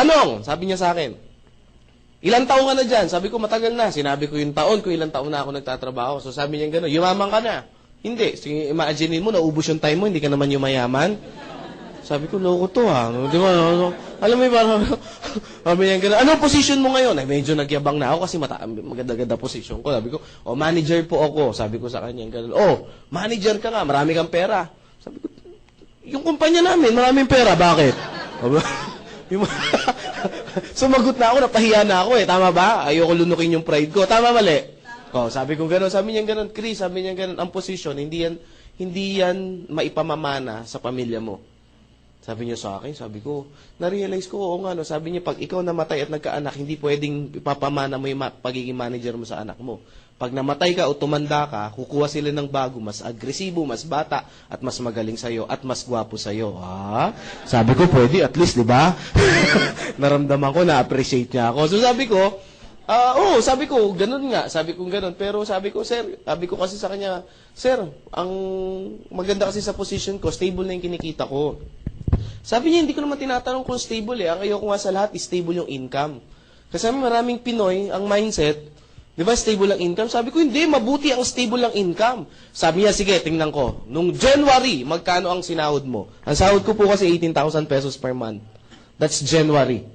Tanong, sabi niya sa akin, ilang taon ka na dyan? Sabi ko, matagal na. Sinabi ko yung taon, kung ilang taon na ako nagtatrabaho. So sabi niya gano'n, yumaman ka na. Hindi. Sige, imagine mo, naubos yung time mo, hindi ka naman yumayaman. Sabi ko, loko to ha. Di ba? Alam mo yung parang, sabi niya gano'n, anong position mo ngayon? Ay, medyo nagyabang na ako kasi maganda-ganda position ko. Sabi ko, manager po ako. Sabi ko sa kanya gano'n, manager ka nga, marami kang pera. Sabi ko, yung kumpanya namin, maraming pera. Bakit? Sumagot na ako, napahiya na ako eh. Tama ba? Ayoko lunukin yung pride ko. Tama, mali? Sabi ko gano'n. Sabi niya gano'n, Chris, sabi niya gano'n, ang posisyon, hindi yan maipamamana sa pamilya mo. Sabi niya sa akin, sabi ko, na-realize ko, oo nga, no? Sabi niya, pag ikaw namatay at nagkaanak, hindi pwedeng ipapamana mo yung pagiging manager mo sa anak mo. Pag namatay ka o tumanda ka, kukuha sila ng bago, mas agresibo, mas bata, at mas magaling sa'yo, at mas gwapo sa'yo. Sabi ko, pwede, at least, di ba? Naramdaman ko, na-appreciate niya ako. So sabi ko, sabi ko, ganun nga. Sabi ko ganun. Pero sabi ko, sir, sabi ko kasi sa kanya, sir, ang maganda kasi sa position ko, stable na yung kinikita ko. Sabi niya, hindi ko naman tinatanong kung stable eh. Ang ayoko nga sa lahat, stable yung income. Kasi maraming Pinoy, ang mindset, di ba, stable ang income? Sabi ko, hindi, mabuti ang stable ang income. Sabi niya, sige, tingnan ko. Nung January, magkano ang sinahod mo? Ang sahod ko po kasi 18,000 pesos per month. That's January.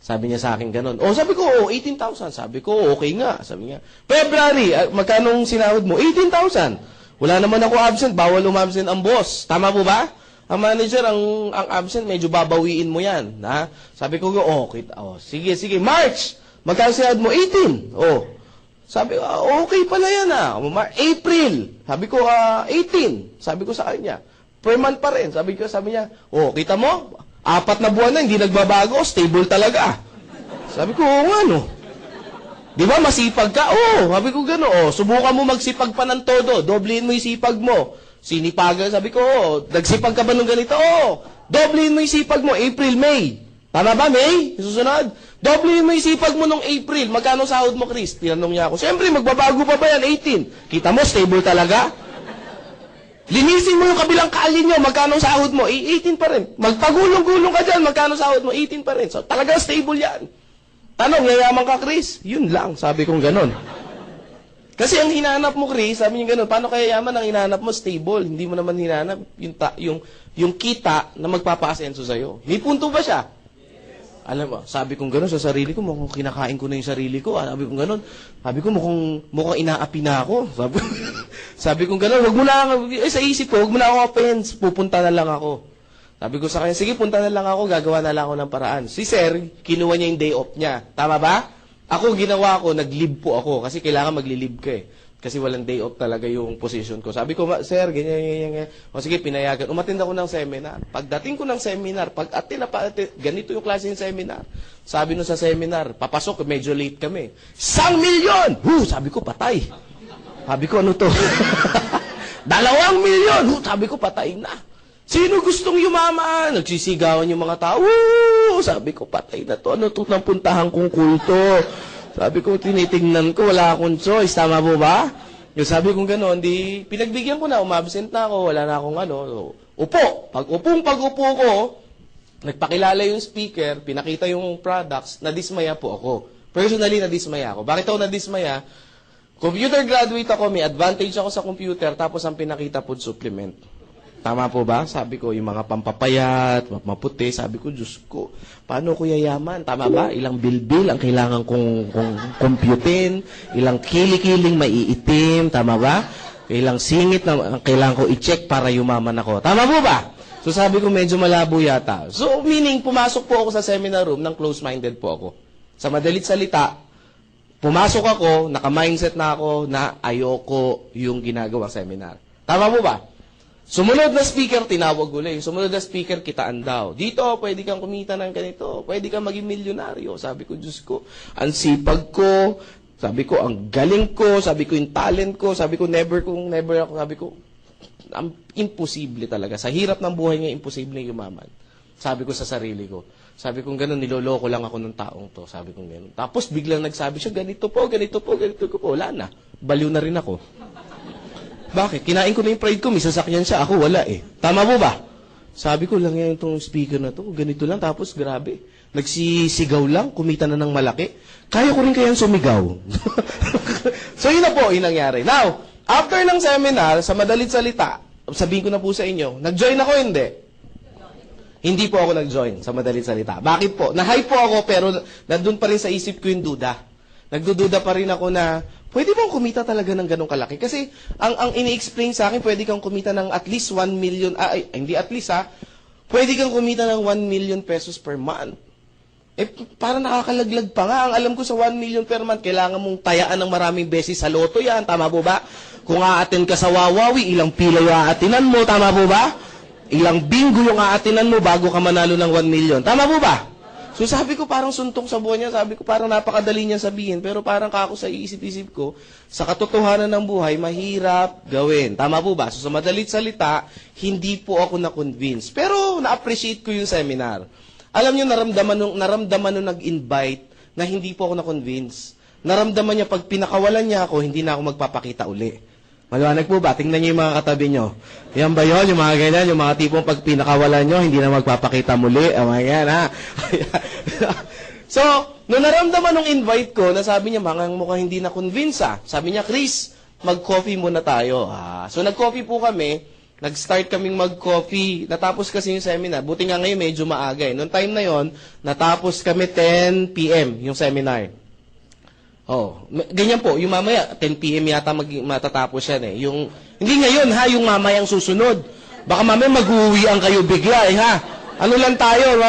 Sabi niya sa akin ganun. Sabi ko, 18,000. Sabi ko, okay nga. Sabi niya, February, magkano ang sinahod mo? 18,000. Wala naman ako absent, bawal umabsent ang boss. Tama po ba? Ang manager, ang absent, medyo babawiin mo yan. Ha? Sabi ko, sige, March, magkano sinahod mo? 18. Sabi ko, okay pala yan April, sabi ko, 18. Sabi ko sa kanya, per month pa rin. Sabi niya, kita mo? 4 na buwan na, hindi nagbabago, stable talaga. Sabi ko, nga no. Di ba, masipag ka? Sabi ko gano'n. Subukan mo magsipag pa ng todo. Doblein mo yung sipag mo. Sinipagan, sabi ko, nagsipag ka ba nung ganito? Doblein mo yung sipag mo, April, May. Tama ba, May? Susunod? Doblein mo yung sipag mo nung April. Magkano sahod mo, Chris? Tinanong niya ako. Siyempre, magbabago pa ba yan? 18. Kita mo, stable talaga? Linisin mo yung kabilang kali nyo. Magkano sahod mo? 18 pa rin. Magpagulong-gulong ka dyan. Magkano sahod mo? 18 pa rin. So, talagang stable yan. Tanong, yayaman ka, Chris? Yun lang. Sabi kong ganon. Kasi ang hinanap mo, Chris, sabi niya gano'n, paano kaya yaman ang hinanap mo? Stable. Hindi mo naman hinanap yung kita na magpapaasenso sa'yo. May punto ba siya? Yes. Alam mo, sabi kong gano'n sa sarili ko, mukhang kinakain ko na yung sarili ko. Sabi kong gano'n, sabi ko mukhang inaapi na ako. Sabi kong gano'n, wag mo na, sa isip ko, wag mo na ako offense, pupunta na lang ako. Sabi ko sa kanya, sige, punta na lang ako, gagawa na lang ako ng paraan. Si Sir, kinuha niya yung day off niya. Tama ba? Ako, ginawa ko, nag-leave po ako. Kasi kailangan magli-leave ka eh. Kasi walang day off talaga yung position ko. Sabi ko, sir, ganyan. Sige, pinayagan. Umattend ako ng seminar. Pagdating ko ng seminar, ganito yung klase ng seminar. Sabi nun sa seminar, papasok, medyo late kami. 1 milyon! Sabi ko, patay. Sabi ko, ano to? 2 milyon! Sabi ko, patay na. Sino gustong yumaman? Nagsisigawan yung mga tao. Sabi ko, patay na to. Ano to nang puntahan kong kulto? Sabi ko, tinitingnan ko, wala akong choice. Tama po ba? Yung sabi kong gano'n, pinagbigyan ko na, umabsent na ako, wala na akong upo. Pag-upo ko, nagpakilala yung speaker, pinakita yung products, nadismaya po ako. Personally, nadismaya ako. Bakit ako nadismaya? Computer graduate ako, may advantage ako sa computer, tapos ang pinakita po, supplement. Tama po ba? Sabi ko, yung mga pampapayat, maputi, sabi ko, Diyos ko, paano ko yayaman? Tama ba? Ilang bilbil ang kailangan kong computein, ilang kili-kiling maiitim, tama ba? Ilang singit na kailangan ko i-check para yumaman ako. Tama po ba? So sabi ko, medyo malabo yata. So meaning, pumasok po ako sa seminar room ng close-minded po ako. Sa madalit salita, pumasok ako, naka-mindset na ako na ayoko yung ginagawang seminar. Tama po ba? Sumunod na speaker, tinawag ulit. Sumunod na speaker, kitaan daw. Dito, pwede kang kumita ng ganito. Pwede kang maging milyonaryo. Sabi ko, Diyos ko, ang sipag ko. Sabi ko, ang galing ko. Sabi ko, yung talent ko. Sabi ko, never ako. Sabi ko, imposible talaga. Sa hirap ng buhay niya, imposible yumaman. Sabi ko sa sarili ko. Sabi ko, gano'n, niloloko lang ako ng taong to. Sabi ko, gano'n. Tapos, biglang nagsabi siya, ganito po. Wala na. Baliw na rin ako. Bakit? Kinain ko na yung pride ko, may sasakyan siya, ako wala eh. Tama po ba? Sabi ko lang yan itong speaker na to, ganito lang, tapos grabe. nagsisigaw lang, kumita na ng malaki. Kaya ko rin kayang sumigaw. So, yun na po yung nangyari. Now, after ng seminar, sa madalit salita, sabihin ko na po sa inyo, nag-join ako, hindi? Hindi po ako nag-join sa madalit salita. Bakit po? Na-hype po ako, pero nandun pa rin sa isip ko yung duda. Nagdududa pa rin ako na, pwede bang kumita talaga ng ganong kalaki? Kasi, ang ini-explain sa akin, pwede kang kumita ng at least 1 million, hindi at least pwede kang kumita ng 1 million pesos per month. Parang nakakalaglag pa nga. Ang alam ko sa 1 million per month, kailangan mong tayaan ng maraming beses sa loto yan. Tama po ba? Kung aatin ka sa Wawawi, ilang pila yung aatinan mo. Tama po ba? Ilang bingo yung aatinan mo bago ka manalo ng 1 million. Tama po ba? So sabi ko parang suntok sa buwan niya. Sabi ko parang napakadali niya sabihin. Pero parang kako sa iisip-isip ko, sa katotohanan ng buhay, mahirap gawin. Tama po ba? So sa madalit salita, hindi po ako na-convince. Pero na-appreciate ko yung seminar. Alam niyo, naramdaman nung nag-invite na hindi po ako na-convince. Naramdaman niya pag pinakawalan niya ako, hindi na ako magpapakita uli. Maliwanag po ba? Tingnan niyo yung mga katabi niyo. Yan ba yun? Yung mga ganyan, yung mga tipong pag pinakawalan niyo, hindi na magpapakita muli. Yan, ha? So, nung naramdaman nung invite ko, nasabi niya, mukhang hindi na-convince, Sabi niya, Chris, mag-coffee muna tayo. So, nag-coffee po kami. Nag-start kaming mag-coffee. Natapos kasi yung seminar. Buti nga ngayon, medyo maaga. Noong time na yon, natapos kami 10 p.m. yung seminar. Ganyan po. Yung mamaya, 10 p.m. yata matatapos yan eh. Hindi ngayon yung mamayang susunod. Baka mamaya mag-uwian kayo bigla Ano lang tayo,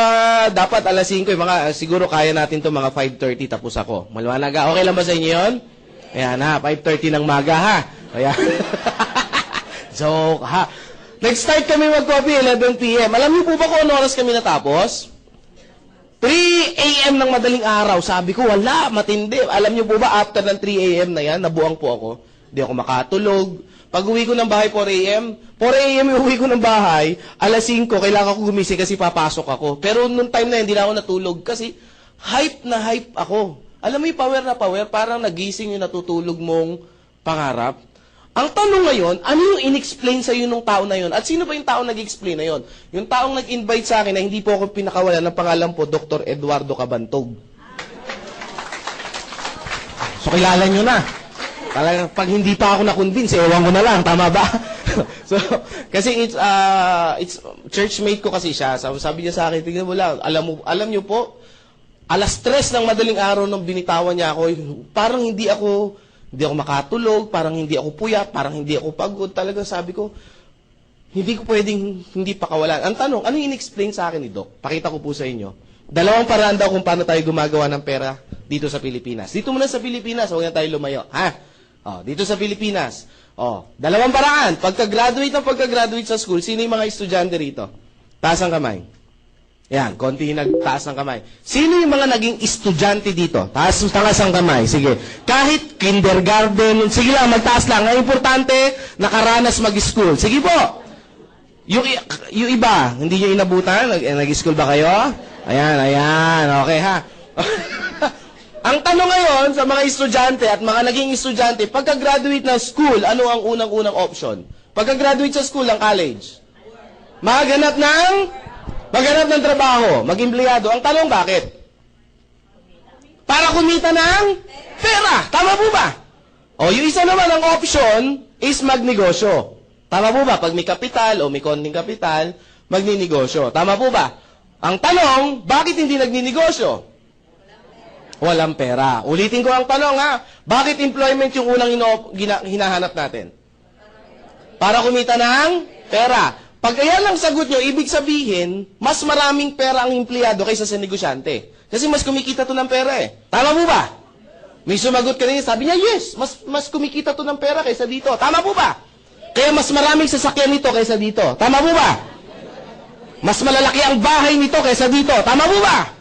dapat alas 5, siguro kaya natin to mga 5:30 tapos ako. Maliwanag okay lang ba sa inyo yun? Ayan 5:30 ng maga Ayan. Joke Nag-start kami mag-coffee 11 p.m. Alam niyo po ba kung ano oras kami natapos? 3 a.m. ng madaling araw. Sabi ko, wala, matindi. Alam niyo po ba, after ng 3 a.m. na yan, nabuang po ako. Hindi ako makatulog. Pag uwi ko ng bahay, 4 a.m. 4 a.m. yung uwi ko ng bahay, alas 5, kailangan ko gumising kasi papasok ako. Pero nung time na yun, hindi na ako natulog kasi hype na hype ako. Alam mo yung power na power, parang nagising yung natutulog mong pangarap. Ang tanong ngayon, ano yung in-explain sa iyo nung tao na yon? At sino ba yung tao nag-explain na yon? Yung taong nag-invite sa akin na hindi po ako pinakawalan ng pangalan po, Dr. Eduardo Cabantog. So, kilala nyo na. Talagang pag hindi pa ako na-convince, ewan ko na lang. Tama ba? So, kasi it's churchmate ko kasi siya. Sabi niya sa akin, tingnan mo lang, alam niyo po, alas 3 ng madaling araw nung binitawan niya ako, parang hindi ako makatulog, parang hindi ako puyat, parang hindi ako pagod. Talagang sabi ko, hindi ko pwedeng hindi pakawalan. Ang tanong, ano yung in-explain sa akin ni Doc? Pakita ko po sa inyo. 2 paraan daw kung paano tayo gumagawa ng pera dito sa Pilipinas. Dito muna sa Pilipinas, huwag na tayo lumayo. Dito sa Pilipinas. 2 paraan. Pagka-graduate sa school, sino yung mga estudyante rito? Taas ang kamay. Yan, konti nagtaas ng kamay. Sino yung mga naging estudyante dito? Taas ang kamay. Sige. Kahit kindergarten, sige lang, magtaas lang. Ang importante, nakaranas mag-school. Sige po. Yung iba, hindi nyo inabutan? Nag-school ba kayo? Ayan. Okay Ang tanong ngayon sa mga estudyante at mga naging estudyante, pagka-graduate ng school, ano ang unang-unang option? Pagka-graduate sa school ng college? Maghanap ng trabaho, mag-empleyado. Ang tanong, bakit? Para kumita ng pera. Tama po ba? Yung isa naman ang option is magnegosyo. Tama po ba? Pag may kapital o may konting kapital, magninegosyo. Tama po ba? Ang tanong, bakit hindi nagninegosyo? Walang pera. Ulitin ko ang tanong bakit employment yung unang hinahanap natin? Para kumita ng pera. Pag ayan lang sagot nyo, ibig sabihin, mas maraming pera ang empleyado kaysa sa negosyante. Kasi mas kumikita to ng pera Tama po ba? May sumagot kanina, sabi niya, yes, mas kumikita to ng pera kaysa dito. Tama po ba? Kaya mas maraming sasakyan nito kaysa dito. Tama po ba? Mas malalaki ang bahay nito kaysa dito. Tama po ba?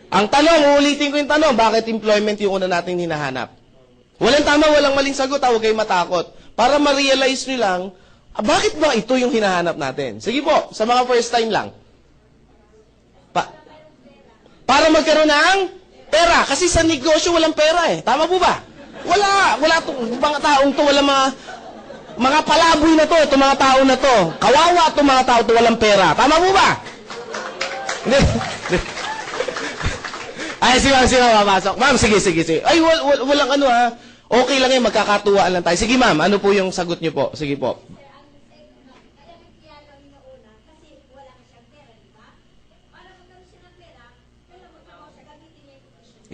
Ang tanong, uulitin ko yung tanong, bakit employment yung una natin hinahanap? Walang tama, walang maling sagot, huwag kayo matakot. Para ma-realize nyo lang, bakit ba ito yung hinahanap natin? Sige po, sa mga first time lang. Para magkaroon ng pera. Kasi sa negosyo, walang pera Tama po ba? Wala mga taong to, wala mga palaboy na to, itong mga tao na to. Kawawa itong mga tao to, walang pera. Tama po ba? Ay, si ma'am, papasok. Ma'am, sige. Ay, walang ano ha. Okay lang yan, magkakatuwaan lang tayo. Sige ma'am, ano po yung sagot niyo po? Sige po.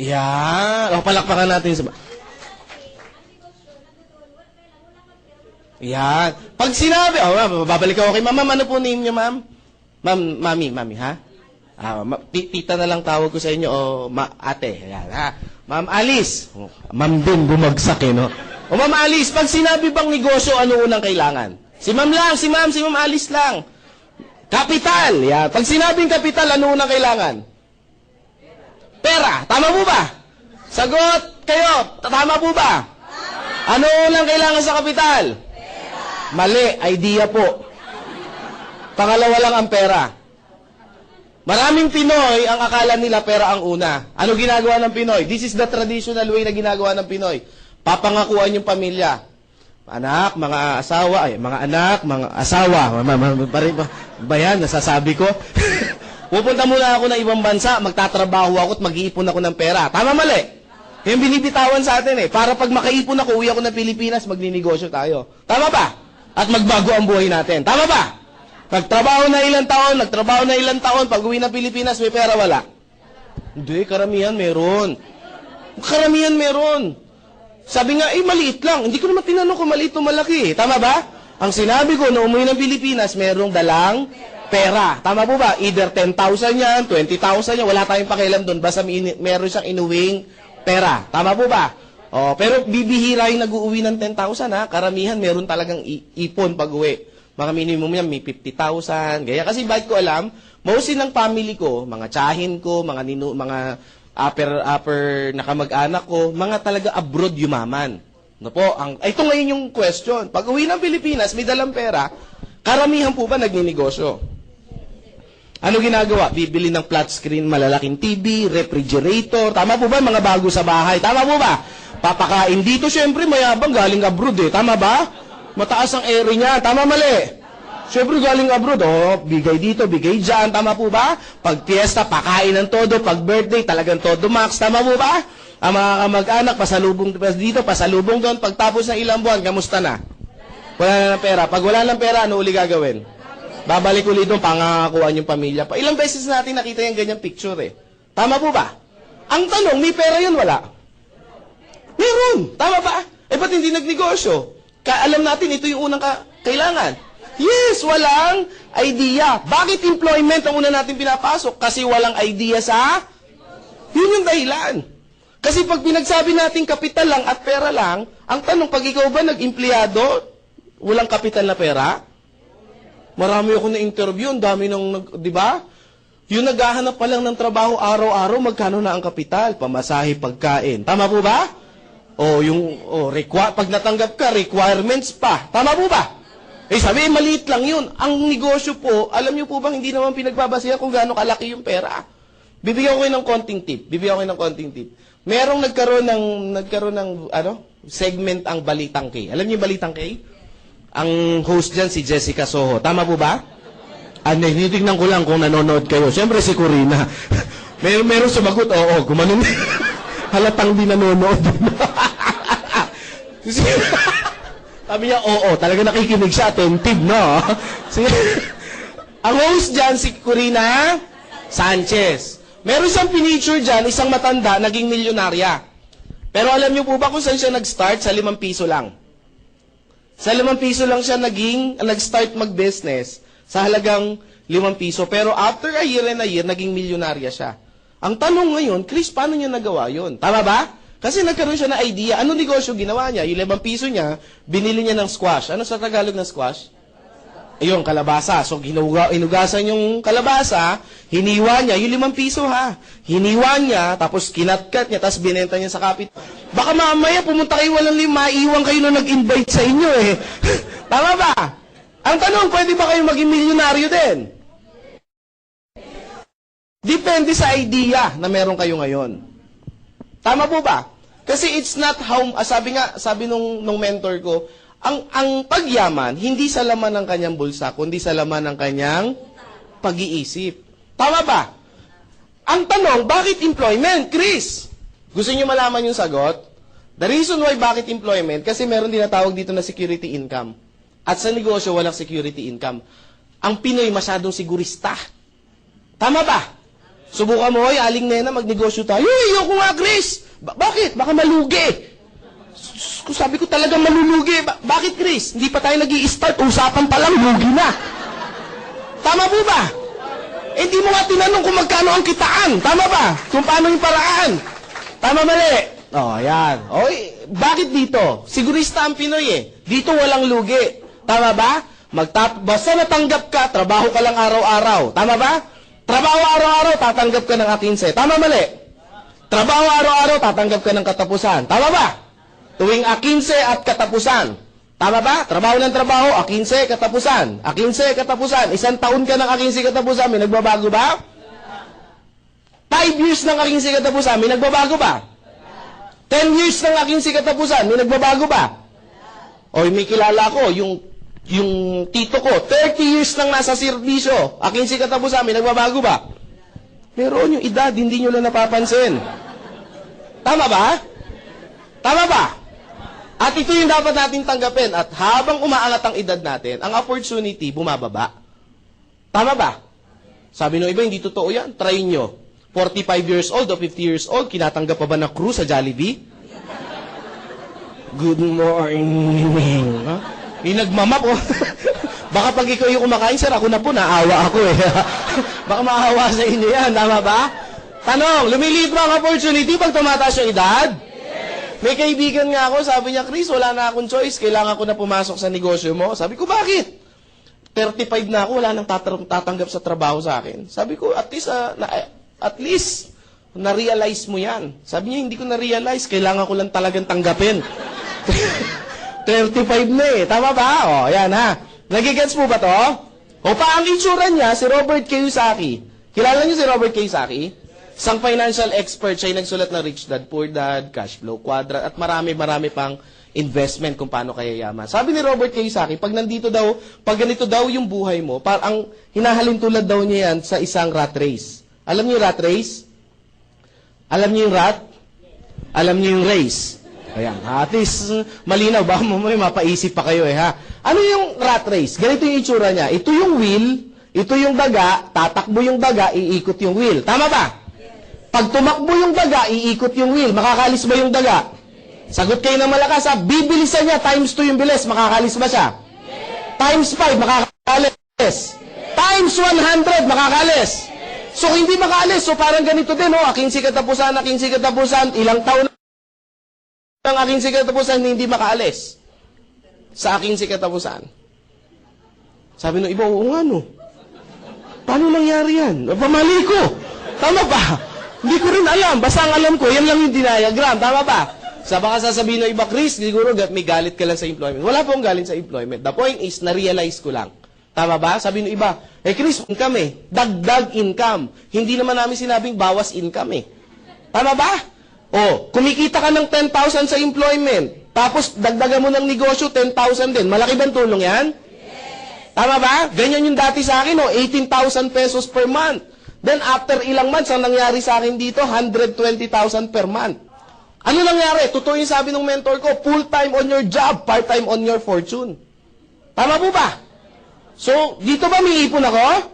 Yan. O, palakpakan natin sa... Yan. Pag sinabi, babalik ako kay ma'am. Ma'am, ano po name niyo, ma'am? Mami, ha? Tita na lang tawag ko sa inyo, o ate. Yan, ha? Ma'am Alice. Ma'am din, bumagsak no? O Ma'am Alice, pag sinabi bang negosyo, ano unang kailangan? Si ma'am lang, si ma'am Alice lang. Kapital. Yan. Pag sinabing kapital, ano unang kailangan? Pera. Tama po ba? Sagot kayo. Tama po ba? Ano unang kailangan sa kapital? Mali, idea po. Pangalawa lang ang pera. Maraming Pinoy, ang akala nila pera ang una. Ano ginagawa ng Pinoy? This is the traditional way na ginagawa ng Pinoy. Papangakuan yung pamilya. Anak, mga asawa, mga anak, mga asawa. Ba yan, nasasabi ko? Pupunta muna ako ng ibang bansa, magtatrabaho ako at mag-iipon ako ng pera. Tama, mali? Yung binibitawan sa atin para pag makaipon ako, uwi ako ng Pilipinas, magninegosyo tayo. Tama ba? At magbago ang buhay natin. Tama ba? Nagtrabaho na ilang taon, pag uwi ng Pilipinas, may pera, wala. Hindi, karamihan meron. Karamihan meron. Sabi nga, maliit lang. Hindi ko naman tinanong kung maliit o malaki. Tama ba? Ang sinabi ko, na umuwi ng Pilipinas, merong dalang pera. Tama po ba? Either 10,000 yan, 20,000 yan, wala tayong pakialam doon. Basta meron siyang inuwing pera. Tama po ba? Pero bibihira yung nag-uuwi ng 10,000 ha. Karamihan meron talagang ipon pag uwi. Mga minimum yan, may 50,000. Gaya kasi bakit ko alam, mostly ng family ko, mga tsahin ko, mga upper na kamag-anak ko, mga talaga abroad yumaman. Ano po? Ito ngayon yung question. Pag uwi ng Pilipinas, may dalang pera, karamihan po ba nagninegosyo? Ano ginagawa? Bibili ng flat screen, malalaking TV, refrigerator. Tama po ba? Mga bago sa bahay. Tama po ba? Papakain dito, syempre, mayabang galing abroad Tama ba? Mataas ang ere niya. Tama, mali? Siyempre galing abroad, bigay dito, bigay dyan. Tama po ba? Pag fiesta, pakain ng todo. Pag birthday, talagang todo max. Tama po ba? Ang mga kamag-anak, pasalubong dito, pasalubong doon. Pagtapos ng ilang buwan, kamusta na? Wala na ng pera. Pag wala ng pera, ano uli gagawin? Babalik ulit doon, pangangakuan yung pamilya pa. Ilang beses natin nakita yung ganyang picture Tama po ba? Ang tanong, may pera yun, wala? Meron. Tama ba? Ba't hindi nagnegosyo? Alam natin, ito yung unang kailangan. Yes, walang idea. Bakit employment ang una natin pinapasok? Kasi walang idea sa... Yun yung dahilan. Kasi pag pinagsabi natin kapital lang at pera lang, ang tanong, pag ikaw ba nag-empleyado, walang kapital na pera? Marami ako na-interview, ang dami di ba? Yung naghahanap pa lang ng trabaho araw-araw, magkano na ang kapital? Pamasahe, pagkain. Tama po ba? Pag natanggap ka, requirements pa. Tama po ba? Sabi, maliit lang yun. Ang negosyo po, alam niyo po bang hindi naman pinagbabasihan kung gaano kalaki yung pera? Bibigyan ko kayo ng konting tip. Merong nagkaroon ng segment ang Balitang K. Alam niyo yung Balitang K? Ang host dyan si Jessica Soho. Tama po ba? Tinitignan ko lang kung nanonood kayo. Siyempre si Corina. Meron sumagot, oo, gumanon. Halatang di nanonood. Sabi niya, oo, talaga nakikinig siya, attentive, no? Ang host dyan, si Corina Sanchez. Meron siyang pinicture dyan, isang matanda, naging milyonarya. Pero alam niyo po ba kung saan siya nag-start? Sa 5 piso lang. Sa 5 piso lang siya nag-start mag-business sa halagang 5 piso. Pero after a year and a year, naging milyonarya siya. Ang tanong ngayon, Chris, paano niya nagawa yun? Tama ba? Kasi nagkaroon siya ng idea. Ano negosyo ginawa niya? Yung 5 piso niya, binili niya ng squash. Ano sa Tagalog ng squash? Ayun, kalabasa. So, inugasan yung kalabasa, hiniwa niya, yung 5 piso ha. Hiniwa niya, tapos kinatkat niya, tapos binenta niya sa kapit. Baka mamaya pumunta kayo walang maiiwan kayo na nag-invite sa inyo Tama ba? Ang tanong, pwede ba kayo maging milyonaryo din? Depende sa idea na meron kayo ngayon. Tama po ba? Kasi it's not how, sabi nung mentor ko, ang pagyaman, hindi sa laman ng kanyang bulsa, kundi sa laman ng kanyang pag-iisip. Tama ba? Ang tanong, bakit employment, Chris? Gusto niyo malaman yung sagot? The reason why bakit employment, kasi meron tinatawag dito na security income. At sa negosyo, walang security income. Ang Pinoy masyadong sigurista. Tama ba? Subukan mo, aling nena, magnegosyo tayo. Ayoko nga, Chris! Bakit? Baka malugi. Sabi ko talagang malulugi. Bakit, Chris? Hindi pa tayo nag-i-start. Usapan pa lang, lugi na. Tama po ba? Hindi mo nga tinanong kung magkano ang kitaan. Tama ba? Kung paano yung paraan. Tama mali? Yan. Bakit dito? Sigurista ang Pinoy eh. Dito walang lugi. Tama ba? Basta natanggap ka, trabaho ka lang araw-araw. Tama ba? Trabaho araw-araw, tatanggap ka ng akinse. Tama mali? Trabaho araw-araw, tatanggap ka ng katapusan. Tama ba? Tuwing akinse at katapusan. Tama ba? Trabaho ng trabaho, akinse, katapusan. Akinse, katapusan. 1 taon ka ng akinse, katapusan. May nagbabago ba? 5 years ng akinse, katapusan. May nagbabago ba? 10 years ng akinse, katapusan. May nagbabago ba? May kilala ko, yung tito ko, 30 years nang nasa serbisyo. Akinse, katapusan. May nagbabago ba? Meron yung edad, hindi nyo lang napapansin. Tama ba? Tama ba? At ito yung dapat natin tanggapin. At habang umaangat ang edad natin, ang opportunity bumababa. Tama ba? Sabi ng iba, hindi totoo yan. Try nyo. 45 years old o 50 years old, kinatanggap pa ba na crew sa Jollibee? Good morning. Yung nagmamap, baka pag ikaw yung kumakain, sir, ako na po, naawa ako eh. Baka maawa sa inyo yan, tama ba? Tanong, lumiliit ba ang opportunity pag tumataas yung edad? May kaibigan nga ako, sabi niya, Chris, wala na akong choice, kailangan ko na pumasok sa negosyo mo. Sabi ko, bakit? 35 na ako, wala nang tatanggap sa trabaho sa akin. Sabi ko, at least, na-realize mo yan. Sabi niya, hindi ko na-realize, kailangan ko lang talagang tanggapin. 35 na eh, tama ba? Yan ha. Nagigets mo ba to? Ang itsura niya, si Robert Kiyosaki. Kilala niyo si Robert Kiyosaki? Isang financial expert, siya yung nagsulat ng Rich Dad, Poor Dad, Cash Flow Quadrant, at marami pang investment kung paano kaya yaman. Sabi ni Robert Kiyosaki, pag ganito daw yung buhay mo, ang hinahalin tulad daw niya yan sa isang rat race. Alam niyo yung rat race? Alam niyo yung rat? Alam niyo yung race? Ayan, at least malinaw, baka may mapaisip pa kayo ha. Ano yung rat race? Ganito yung itsura niya. Ito yung wheel, ito yung daga, tatakbo yung daga, iikot yung wheel. Tama ba? Pag tumakbo yung daga, iikot yung wheel. Makakalis ba yung daga? Sagot kayo ng malakas ha. Bibilisan niya, times 2 yung bilis. Makakalis ba siya? Times 5, makakalis. Times 100, makakalis. So, hindi makaalis. So, parang ganito din, aking katapusan, ilang taon ang aking katapusan, hindi makaalis. Sa aking katapusan. Sabi ng iba, oo nga, no. Paano nangyari yan? Pamali ko. Tama ba? Hindi ko rin alam. Basta ang alam ko, yan lang yung diagram. Tama ba? Baka sasabihin ng iba, Chris, siguro may galit ka lang sa employment. Wala pong galit sa employment. The point is, na-realize ko lang. Tama ba? Sabi ng iba, Chris, income eh. Dagdag income. Hindi naman namin sinabing bawas income eh. Tama ba? Kumikita ka ng 10,000 sa employment. Tapos, dagdagan mo ng negosyo, 10,000 din. Malaki bang tulong yan? Yes. Tama ba? Ganyan yung dati sa akin, 18,000 pesos per month. Then, after ilang months, ang nangyari sa akin dito, 120,000 per month. Ano nangyari? Totoo yung sabi ng mentor ko, full-time on your job, part-time on your fortune. Tama po ba? So, dito ba may ipon ako?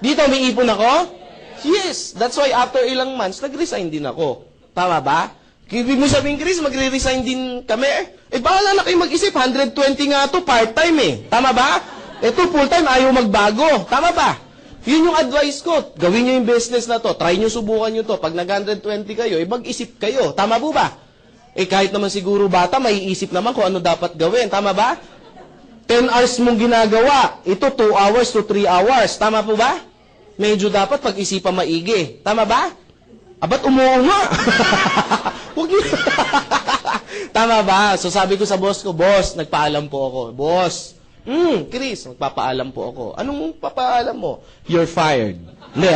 Dito may ipon ako? Yes. That's why after ilang months, nag-resign din ako. Tama ba? Ibig mo sabihin, Chris, magre-resign din kami? Bahala na kayo mag-isip. 120 nga to part-time eh. Tama ba? Ito, full-time, ayaw magbago. Tama ba? Yun yung advice ko. Gawin nyo yung business na to. Try nyo, subukan nyo to. Pag nag-120 kayo, mag-isip kayo. Tama po ba? Kahit naman siguro bata, may isip naman kung ano dapat gawin. Tama ba? 10 hours mong ginagawa. Ito, 2 hours to 3 hours. Tama po ba? Medyo dapat pag-isipan maigi. Tama ba? Ba't umuunga? Huwag yun. Tama ba? So sabi ko sa boss ko, boss, nagpaalam po ako. Boss, Chris, nagpapaalam po ako. Anong papaalam mo? You're fired. Hindi,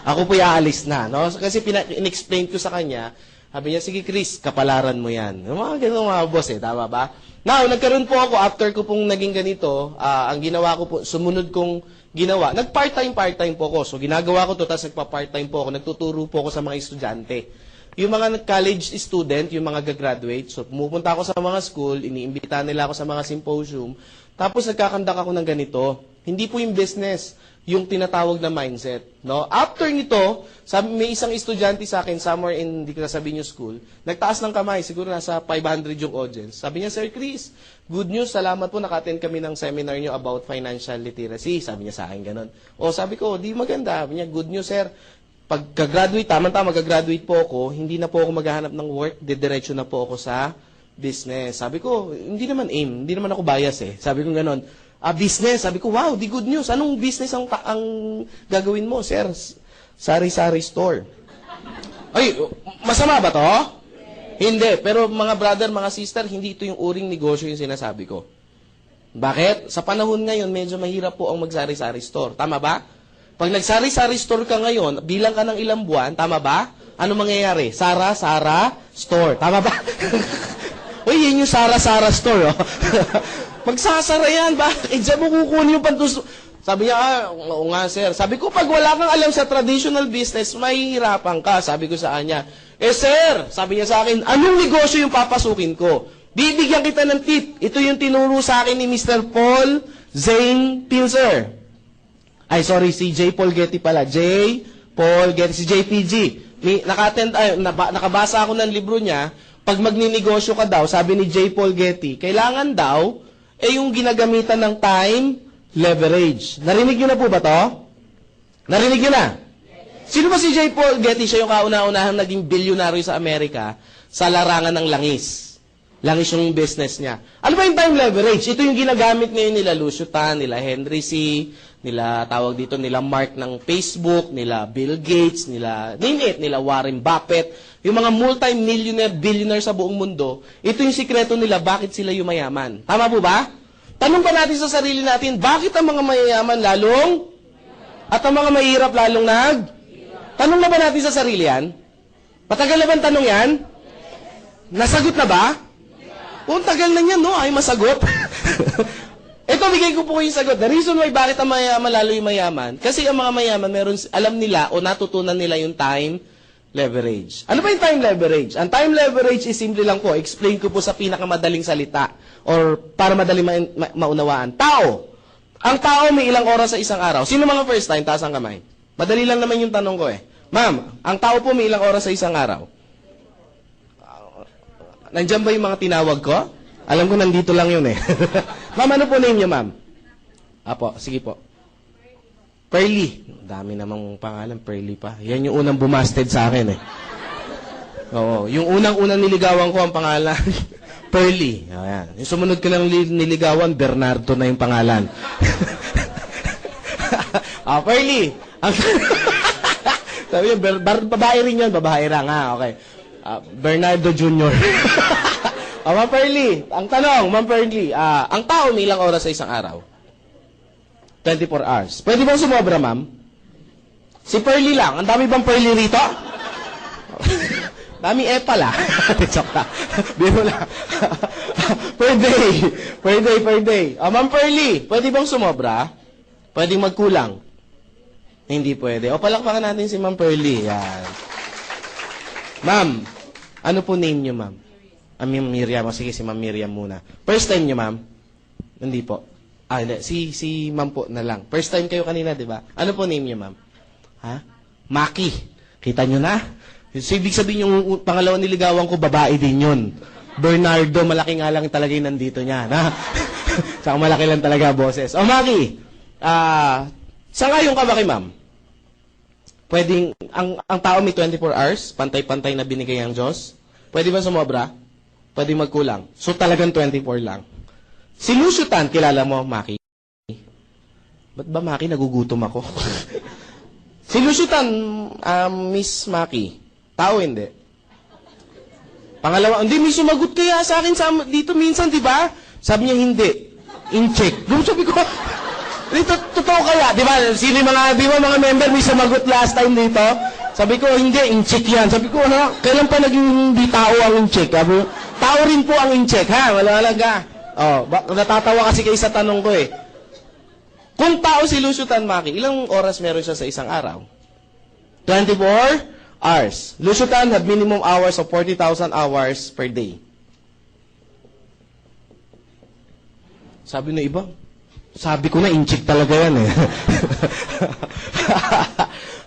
ako po aalis na. No? Kasi in-explain ko sa kanya, sabi niya, sige Chris, kapalaran mo yan. Mga ganun mga boss tama ba? Now, nagkaroon po ako, after ko pong naging ganito, ang ginawa ko po, sumunod kong ginawa, nag-part-time po ako. So, ginagawa ko to, tapos nagpa-part-time po ako, nagtuturo po ako sa mga estudyante. Yung mga college student, yung mga gagraduate, so pumupunta ako sa mga school, iniimbita nila ako sa mga symposium, tapos nagkakandak ako ng ganito. Hindi po yung business, yung tinatawag na mindset. No? After nito, may isang estudyante sa akin, somewhere in, hindi ko nasabihin yung school, nagtaas ng kamay, siguro nasa 500 yung audience. Sabi niya, Sir Chris, good news, salamat po, naka-attend kami ng seminar niyo about financial literacy. Sabi niya sa akin ganun. O sabi ko, di maganda. Sabi niya, good news, sir. Pagka-graduate, tama-tama, mag-graduate po ako, hindi na po ako maghahanap ng work, didiretso na po ako sa business. Sabi ko, hindi naman aim, hindi naman ako bias eh. Sabi ko ganun. Business. Sabi ko, wow, di good news. Anong business ang gagawin mo, sir? Sari-sari store. Ay, masama ba to? Hindi. Pero mga brother, mga sister, hindi ito yung uring negosyo yung sinasabi ko. Bakit? Sa panahon ngayon, medyo mahirap po ang magsari-sari store. Tama ba? Pag nagsari-sari store ka ngayon, bilang ka ng ilang buwan, tama ba? Ano mangyayari? Sara store. Tama ba? Uy, yun yung Sara store, oh. Magsasara yan, bakit? Diyan mo kukunin yung pantus... Sabi niya, oo nga, sir. Sabi ko, pag wala kang alam sa traditional business, mahihirapan ka. Sabi ko sa kanya, sir, sabi niya sa akin, anong negosyo yung papasukin ko? Bibigyan kita ng tip. Ito yung tinuro sa akin ni Mr. Paul Zane Pilser. Ay, sorry, si J. Paul Getty pala. J. Paul Getty, si JPG. Nakabasa ako ng libro niya, pag magninegosyo ka daw, sabi ni J. Paul Getty, kailangan daw, yung ginagamitan ng time leverage. Narinig nyo na po ba to? Narinig nyo na? Sino ba si J. Paul Getty? Siya yung kauna-unahang naging bilyonaryo sa Amerika sa larangan ng langis. Langis yung business niya. Ano ba yung time leverage? Ito yung ginagamit ngayon nila Lucio Tan, nila Henry C., nila tawag dito, nila Mark ng Facebook, nila Bill Gates, nila name it, nila Warren Buffett. Yung mga multi-millionaire, billionaire sa buong mundo, ito yung sikreto nila, bakit sila yumayaman. Tama po ba? Tanong ba natin sa sarili natin, bakit ang mga mayayaman lalong? At ang mga mahirap lalong Tanong na ba natin sa sarili yan? Matagal na ba ang tanong yan? Nasagot na ba? Kung tagal na yan, no? Ay masagot. Ito, bigay ko po yung sagot. The reason why bakit ang mayayaman lalo yung mayaman, kasi ang mga mayaman, alam nila o natutunan nila yung time leverage. Ano ba yung time leverage? Ang time leverage is simple lang po. Explain ko po sa pinakamadaling salita or para madaling maunawaan. Tao. Ang tao may ilang oras sa isang araw. Sino mga first time? Taas ang kamay. Madali lang naman yung tanong ko eh. Ma'am, ang tao po may ilang oras sa isang araw? Nandiyan ba yung mga tinawag ko? Alam ko nandito lang yun eh. Ma'am, ano po name niyo, ma'am? Apo, sige po. Pearly. Dami namang pangalan, Pearly pa. Yan yung unang bumasted sa akin eh. Oo, yung unang-unang niligawan ko ang pangalan, Pearly. Ayan. Yung sumunod ko lang niligawan, Bernardo na yung pangalan. Pearly. Sabi niya, babae rin yun, babae lang ha, okay. Bernardo Jr. Ma'am Pearly, ang tanong, Ma'am Pearly, ang tao may ilang oras sa isang araw? 24 hours. Pwede bang sumobra, ma'am? Si Pearly lang. Ang dami bang Pearly rito? Dami pala. Joke lang. Biro lang. Per day. Ma'am Pearly, pwede bang sumobra? Pwede magkulang? Hindi pwede. O, palakpakan natin si Ma'am Pearly. Yan. Ma'am, ano po name niyo, ma'am? Miriam. Sige, si Ma'am Miriam muna. First time niyo, ma'am? Hindi po. Hindi. Si ma'am po na lang. First time kayo kanina, di ba? Ano po name niyo, ma'am? Ha? Maki. Kita niyo na? So, ibig sabihin yung pangalawang niligawan ko, babae din yun. Bernardo, malaki nga lang talaga yung nandito niya. Ha? Tsaka malaki lang talaga, boses. O, Maki, sangayon ka ba kay ma'am? Pwedeng, ang tao may 24 hours, pantay-pantay na binigay ang Diyos. Pwede ba sumobra? Pwede magkulang. So, talagang 24 lang. Si Lucio Tan, kilala mo, Maki? Ba't ba, Maki, nagugutom ako? Si Lucio Tan, Miss Maki, tao hindi. Pangalawa, hindi, may sumagot kaya sa akin dito minsan, di ba? Sabi niya, hindi. In-check. Sabi ko, dito, totoo kaya? Di ba, sino mga member may sumagot last time dito? Sabi ko, hindi, in-check yan. Sabi ko, kailan pa naging hindi tao ang in-check? Sabi ko, tao rin po ang in-check, ha? Wala ka. Oh, natatawa kasi kayo sa tanong ko eh. Kung tao si Lucio Tan, ilang oras meron siya sa isang araw? 24 hours. Lucio Tan have minimum hours of 40,000 hours per day. Sabi ng iba, sabi ko na, inchik talaga yan eh.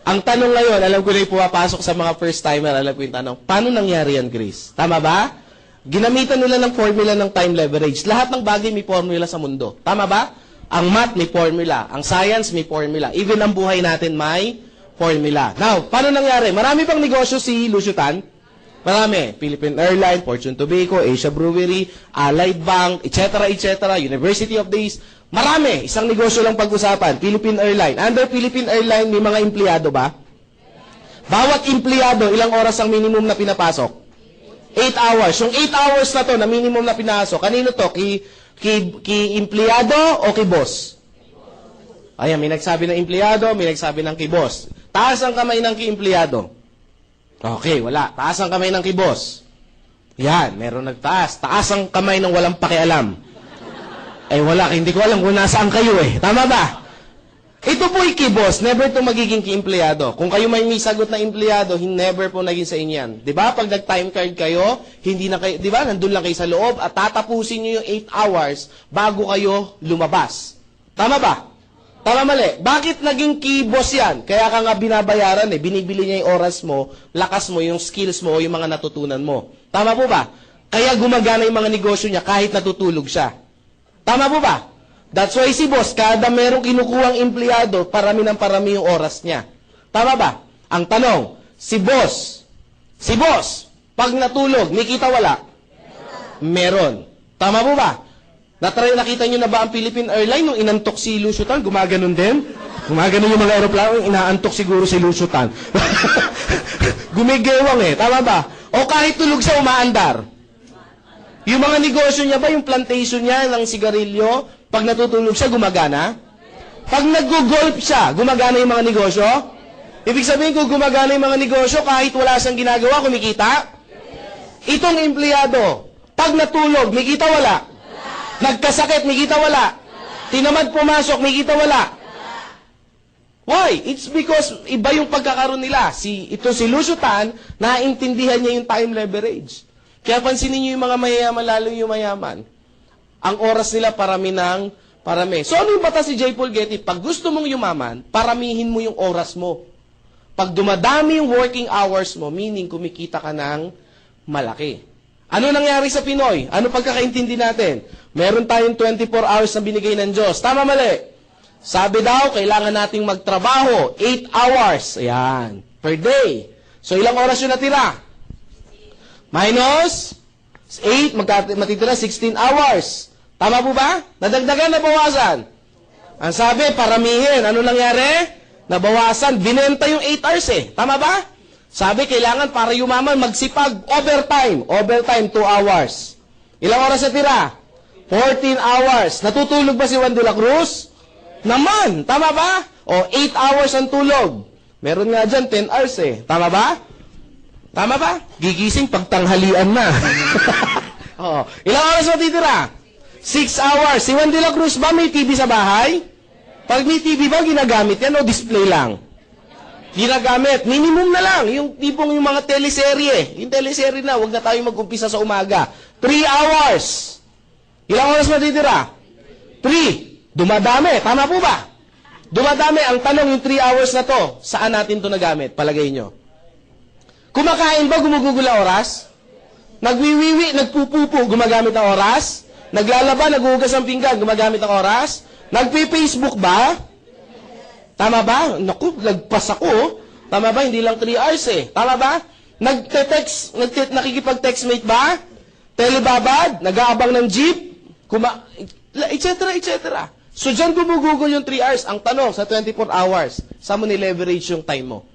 Ang tanong ngayon, alam ko na yung pumapasok sa mga first timer, alam ko yung tanong, paano nangyari yan, Chris? Tama ba? Ginamitan nila ng formula ng time leverage. Lahat ng bagay may formula sa mundo. Tama ba? Ang math may formula. Ang science may formula. Even ang buhay natin may formula. Now, paano nangyari? Marami pang negosyo si Lucio Tan. Marami. Philippine Airlines, Fortune Tobacco, Asia Brewery, Allied Bank, etc., etc., University of the East. Marami. Isang negosyo lang pag-usapan. Philippine Airlines. Under Philippine Airlines, may mga empleyado ba? Bawat empleyado, ilang oras ang minimum na pinapasok? 8 hours. Yung 8 hours na to, na minimum na pinasok, kanino to? Ki empleyado o ki boss? Ayan, may nagsabi ng empleyado, may nagsabi ng ki boss. Taas ang kamay ng ki empleyado. Okay, wala. Taas ang kamay ng ki boss. Yan, meron nagtaas. Taas ang kamay ng walang pakialam. Eh wala, hindi ko alam kung nasaan kayo eh. Tama ba? Ito po ki-boss, never to magiging ki-empleyado. Kung kayo may sagot na empleyado, never po naging sa inyo yan. Diba? Pag nag-time card kayo, hindi na kayo, diba? Nandun lang kayo sa loob at tatapusin nyo yung 8 hours bago kayo lumabas. Tama ba? Tama mali. Bakit naging ki-boss yan? Kaya ka nga binabayaran eh. Binibili niya yung oras mo, lakas mo, yung skills mo, yung mga natutunan mo. Tama po ba? Kaya gumagana yung mga negosyo niya kahit natutulog siya. Tama po ba? That's why si boss, kada merong kinukuhang empleyado, parami ng parami yung oras niya. Tama ba? Ang tanong, si boss, pag natulog, may kita wala? Meron. Tama po ba? Nakita nyo na ba ang Philippine Airlines nung inantok si Lucio Tan? Gumaganon din? Gumaganon yung mga aeroplano, inaantok siguro si Lucio Tan. Gumigewang eh. Tama ba? O kahit tulog siya, umaandar. Yung mga negosyo niya ba, yung plantation niya ng sigarilyo, pag natutulog siya, gumagana? Pag nag-golf siya, gumagana yung mga negosyo? Ibig sabihin ko, gumagana yung mga negosyo kahit wala siyang ginagawa, kumikita? Itong empleyado, pag natulog, may kita wala? Nagkasakit, may kita wala? Tinamad pumasok, may kita wala? Why? It's because iba yung pagkakaroon nila. Ito si Lucio Tan, naiintindihan niya yung time leverage. Kaya pansinin niyo yung mga mayayaman, lalo yung mayaman. Ang oras nila parami. So ano yung batas si J. Paul Getty? Pag gusto mong yumaman, paramihin mo yung oras mo. Pag dumadami yung working hours mo, meaning kumikita ka ng malaki. Ano nangyari sa Pinoy? Ano pagkakaintindi natin? Meron tayong 24 hours na binigay ng Diyos. Tama mali? Sabi daw, kailangan nating magtrabaho 8 hours. Ayan. Per day. So ilang oras yun natira? Minus 8, matitira 16 hours. Tama po ba? Nadagdagan, nabawasan? Ang sabi, paramihin. Ano nangyari? Nabawasan. Binenta yung 8 hours eh. Tama ba? Sabi, kailangan para yumaman, magsipag. Overtime. Overtime, 2 hours. Ilang oras na tira? 14 hours. Natutulog ba si Juan de la Cruz? Naman. Tama ba? O, 8 hours ang tulog. Meron nga dyan, 10 hours eh. Tama ba? Tama ba? Gigising pagtanghalian na. Oo. Ilang oras matitira? 6 hours. Si Juan de la Cruz ba may TV sa bahay? Pag may TV ba, ginagamit yan o display lang? Ginagamit. Minimum na lang. Yung tipong yung mga teleserye. Yung teleserye na, huwag na tayo mag-umpisa sa umaga. 3 hours. Ilang oras matitira? 3. Dumadami. Tama po ba? Dumadami. Ang tanong, yung 3 hours na to, saan natin to nagamit? Palagay nyo. Kumakain ba, gumugugol ang oras? Nagwiwiwi, nagpupupo, gumagamit ang oras? Naglalaba, naghuhugas ang pinggan, gumagamit ang oras? Nagpi-Facebook ba? Tama ba? Naku, lagpas ako. Tama ba? Hindi lang 3 hours eh. Tama ba? Nagte-text, nakikipag-textmate ba? Telebabad, nag-aabang ng jeep, etc., etc. So, dyan gumugugol yung 3 hours. Ang tanong, sa 24 hours, saan mo ni-leverage yung time mo?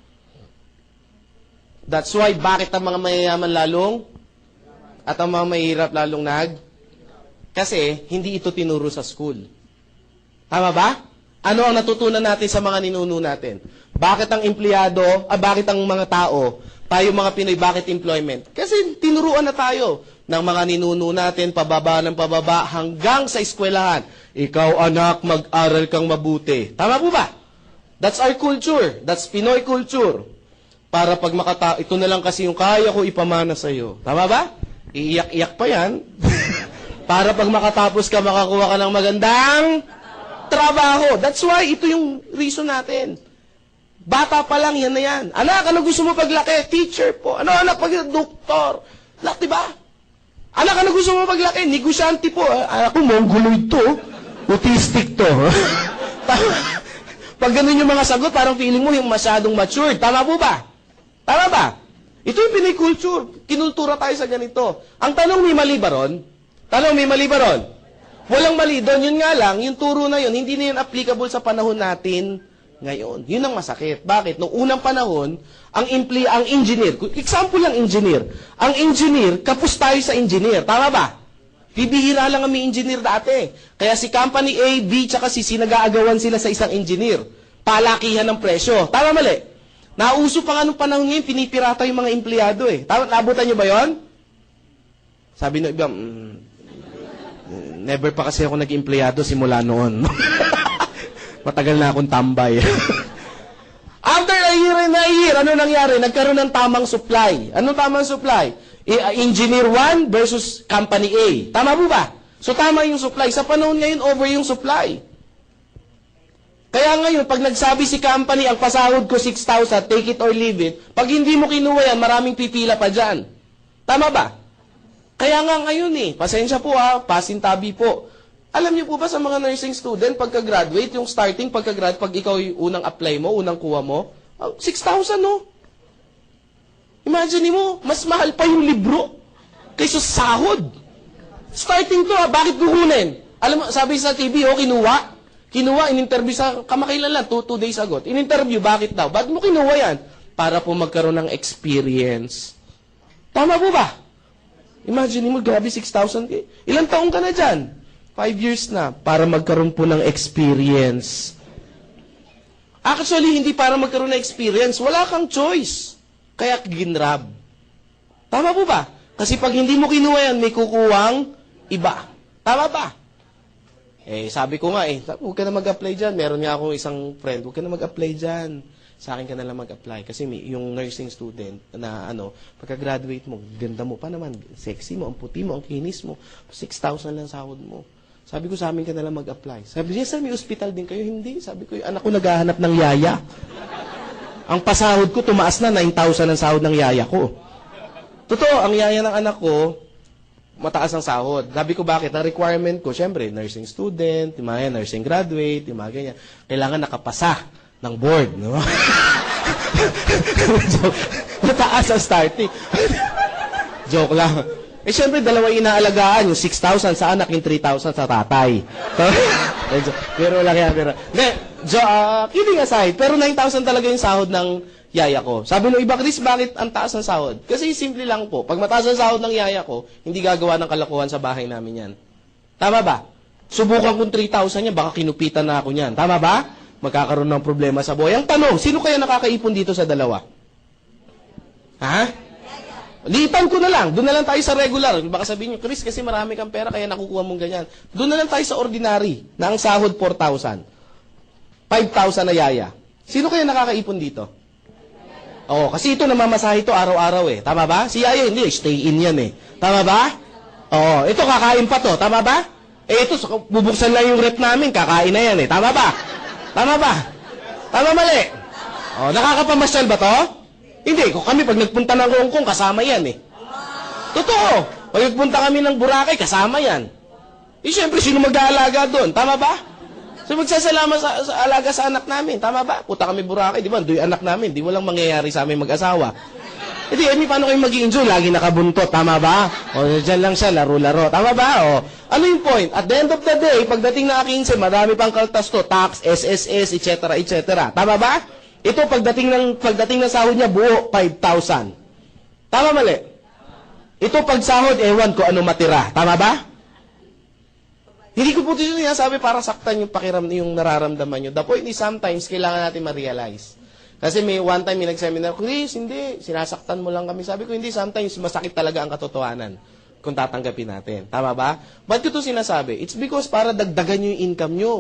That's why, bakit ang mga mayayaman lalong at ang mga mahirap lalong Kasi, hindi ito tinuro sa school. Tama ba? Ano ang natutunan natin sa mga ninuno natin? Bakit ang empleyado, bakit ang mga tao, tayo mga Pinoy, bakit employment? Kasi tinuruan na tayo ng mga ninuno natin, pababa ng pababa, hanggang sa eskwelahan. Ikaw, anak, mag-aral kang mabuti. Tama po ba? That's our culture. That's Pinoy culture. Para pag ito na lang kasi yung kaya ko ipamana sa'yo. Tama ba? Iiyak-iyak pa yan. Para pag makatapos ka, makakuha ka ng magandang trabaho. That's why ito yung reason natin. Bata pa lang, yan na yan. Anak, ano gusto mo paglaki? Teacher po. Ano, anak, doktor? Anak, diba? Anak, ano gusto mo paglaki? Negosyante po. Anak ko, mongoloid to. Autistic to. Pag ganun yung mga sagot, parang feeling mo yung masyadong matured. Tama po ba? Tama ba? Ito yung Pinoy culture. Kinultura tayo sa ganito. Ang tanong, may mali ba ron? Tanong, may mali ba ron? Walang mali doon. Yun nga lang, yung turo na yun, hindi na yun applicable sa panahon natin ngayon. Yun ang masakit. Bakit? Noong unang panahon, ang engineer, example lang engineer, ang engineer, kapos tayo sa engineer. Tama ba? Bibihira lang ang may engineer dati. Kaya si company A, B, tsaka C, nag-aagawan sila sa isang engineer. Palakihan ng presyo. Tama mali? Nauso pa nga nung panahon ngayon, pinipirata yung mga empleyado eh. Tama, nabutan nyo ba yon? Sabi ng iba, never pa kasi ako nag-empleyado simula noon. Matagal na akong tambay. After a year, ano nangyari? Nagkaroon ng tamang supply. Anong tamang supply? Engineer 1 versus company A. Tama po ba? So tama yung supply. Sa panahon ngayon, over yung supply. Kaya ngayon, pag nagsabi si company, ang pasahod ko 6,000, take it or leave it, pag hindi mo kinuha yan, maraming pipila pa dyan. Tama ba? Kaya nga ngayon pasensya po pasintabi po. Alam niyo po ba sa mga nursing student, pagka-graduate, yung starting pagka-grad, pag ikaw yung unang apply mo, unang kuha mo, 6,000 no? Imagine mo, mas mahal pa yung libro kaysa sahod. Starting to bakit kukunin? Alam mo, sabi sa TV, kinuha. Kinuha, in-interview sa kamakailan lang, 2 days ago. In-interview, bakit daw? Bakit mo kinuha yan? Para po magkaroon ng experience. Tama po ba? Imagine mo, grabe 6,000. Ilang taong ka na dyan? 5 years na. Para magkaroon po ng experience. Actually, hindi para magkaroon ng experience. Wala kang choice. Kaya ginrab. Tama po ba? Kasi pag hindi mo kinuha yan, may kukuwang iba. Tama ba? Sabi ko nga huwag ka na mag-apply dyan. Meron nga akong isang friend, huwag ka na mag-apply dyan. Sa akin ka na lang mag-apply. Kasi yung nursing student na pagka-graduate mo, ganda mo pa naman, sexy mo, ang puti mo, ang kinis mo, 6,000 lang sahod mo. Sabi ko, sa amin ka na lang mag-apply. Sabi niya, sir, may hospital din kayo? Hindi. Sabi ko, yung anak ko naghahanap ng yaya. Ang pasahod ko, tumaas na 9,000 ang sahod ng yaya ko. Totoo, ang yaya ng anak ko, mataas ang sahod. Sabi ko, bakit? Ang requirement ko, syempre, nursing student, nursing graduate, ganyan. Kailangan nakapasa ng board. No? Mataas ang starting. Joke lang. Syempre, dalawa inaalagaan. Yung 6,000 sa anak, yung 3,000 sa tatay. Pero lang yan. Kidding aside, pero 9,000 talaga yung sahod ng yaya ko. Sabi nung iba, Chris, bakit ang taas ng sahod? Kasi simple lang po. Pag mataas ang sahod ng yaya ko, hindi gagawa ng kalokohan sa bahay namin yan. Tama ba? Subukan kong 3,000 yan, baka kinupitan na ako niyan. Tama ba? Magkakaroon ng problema sa buhay. Ang tanong, sino kaya nakakaipon dito sa dalawa? Ha? Liitan ko na lang. Doon na lang tayo sa regular. Baka sabihin nyo, Chris, kasi marami kang pera, kaya nakukuha mong ganyan. Doon na lang tayo sa ordinary, na ang sahod 4,000. 5,000 na yaya. Sino kaya nakakaipon dito? Kasi ito namamasahe ito araw-araw Tama ba? Si yaya hindi, stay in yan Tama ba? Ito kakain pa to. Tama ba? Ito, bubuksan lang yung rep namin, kakain na yan Tama ba? Tama ba? Tama mali? Nakakapamasyal ba to? Hindi, kami pag nagpunta ng Hong Kong, kasama yan Totoo. Pag nagpunta kami ng Boracay, kasama yan. Siyempre, sino mag-aalaga doon? Tama ba? So, magsasalamat sa alaga sa anak namin. Tama ba? Puta kami Boracay, di ba? Do'y anak namin. Di walang mangyayari sa aming mag-asawa. Paano kayo mag-i-enjoy? Lagi nakabuntot. Tama ba? Dyan lang siya, laro-laro. Tama ba? Ano yung point? At the end of the day, pagdating na 15, marami pang kaltas to. Tax, SSS, etc., etc. Tama ba? Ito, pagdating ng sahod niya, buo, 5,000. Tama mali? Ito, pag sahod, ewan ko ano matira. Tama ba? Hindi ko po ito sabi para saktan yung yung nararamdaman nyo. The point is sometimes kailangan natin ma-realize. Kasi one time may nag-seminar, Chris, hindi, sinasaktan mo lang kami. Sabi ko, hindi, sometimes masakit talaga ang katotohanan. kung tatanggapin natin. Tama ba? Ba't ko ito sinasabi? It's because para dagdagan nyo yung income nyo.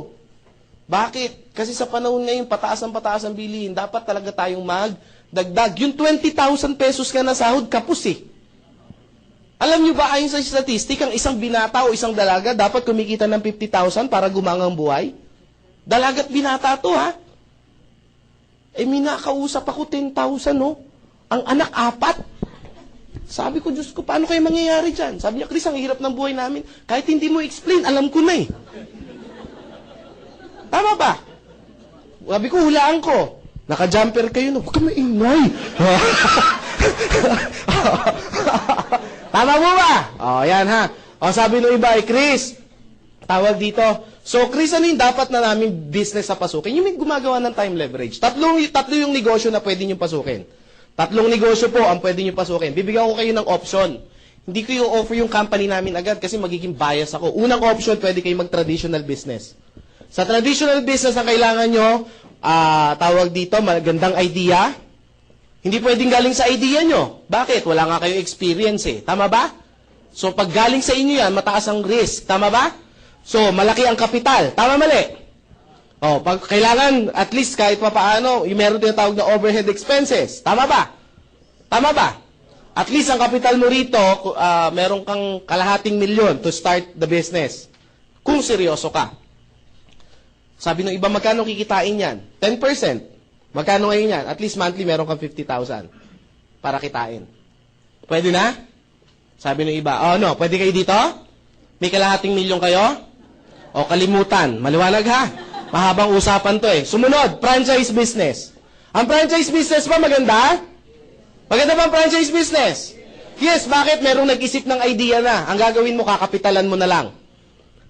Bakit? Kasi sa panahon ngayon, pataas ang bilihin, dapat talaga tayong magdagdag. Yung 20,000 pesos ka na sahod, kapos eh. Alam nyo ba, ayon sa statistic, ang isang binata o isang dalaga dapat kumikita ng 50,000 para gumangang buhay? Dalagat binata to, ha? Eh, minakausap ako 10,000, no? Ang anak, 4. Sabi ko, Diyos ko, paano kayo mangyayari dyan? Sabi niya, Chris, ang hirap ng buhay namin. Kahit hindi mo explain, alam ko na eh. Tama ba? Sabi ko, hulaan ko. Naka-jumper kayo, no? Huwag ka maingay. Tama mo ba? O, yan ha. O, sabi ng iba, Chris, tawag dito. So, Chris, ano yung dapat na namin business sa pasukin? Yung may gumagawa ng time leverage. Tatlo yung negosyo na pwede nyo pasukin. 3 negosyo po ang pwede nyo pasukin. Bibigyan ko kayo ng option. Hindi ko yung offer yung company namin agad kasi magiging bias ako. Unang option, pwede kayo mag-traditional business. Sa traditional business, ang kailangan nyo, tawag dito, magandang idea. Hindi pwedeng galing sa idea nyo. Bakit? Wala nga kayo experience eh. Tama ba? So, pag galing sa inyo yan, mataas ang risk. Tama ba? So, malaki ang kapital. Tama mali? O, pag kailangan, at least kahit papaano, yung meron tinatawag na overhead expenses. Tama ba? Tama ba? At least ang kapital mo rito, meron kang ₱250,000 to start the business. Kung seryoso ka. Sabi ng iba, magkano kikitain yan? 10%. Magkano ngayon yan? At least monthly, meron kang 50,000 para kitain. Pwede na? Sabi ng iba, oh no, pwede kayo dito? May ₱250,000 kayo? O kalimutan. Maliwanag ha? Mahabang usapan to eh. Sumunod, franchise business. Ang franchise business ba maganda? Maganda ba ang franchise business? Yes, bakit? Merong nag-isip ng idea na. Ang gagawin mo, kakapitalan mo na lang.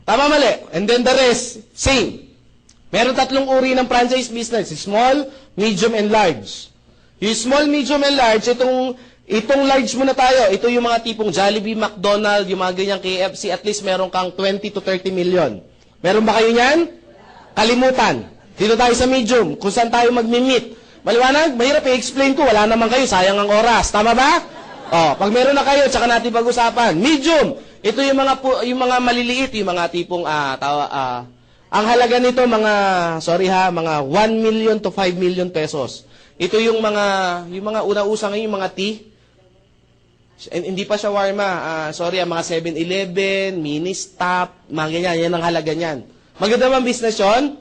Tama mali? And then the rest, same. Meron 3 uri ng franchise business. Small, medium, and large. Yung small, medium, and large, itong large muna tayo. Ito yung mga tipong Jollibee, McDonald's, yung mga ganyang KFC, at least meron kang 20 to 30 million. Meron ba kayo niyan? Kalimutan. Dito tayo sa medium, kung saan tayo mag-meet. Maliwanag? Mahirap i-explain ko, wala naman kayo, sayang ang oras. Tama ba? O, pag meron na kayo, tsaka natin pag-usapan. Medium, ito yung mga maliliit, yung mga tipong, ang halaga nito, mga 1 million to 5 million pesos. Ito yung mga una-usa ngayon, yung mga tea. Hindi pa shawarma, mga 7-Eleven, mini-stop, mga ganyan, yan ang halaga niyan. Maganda bang business yun?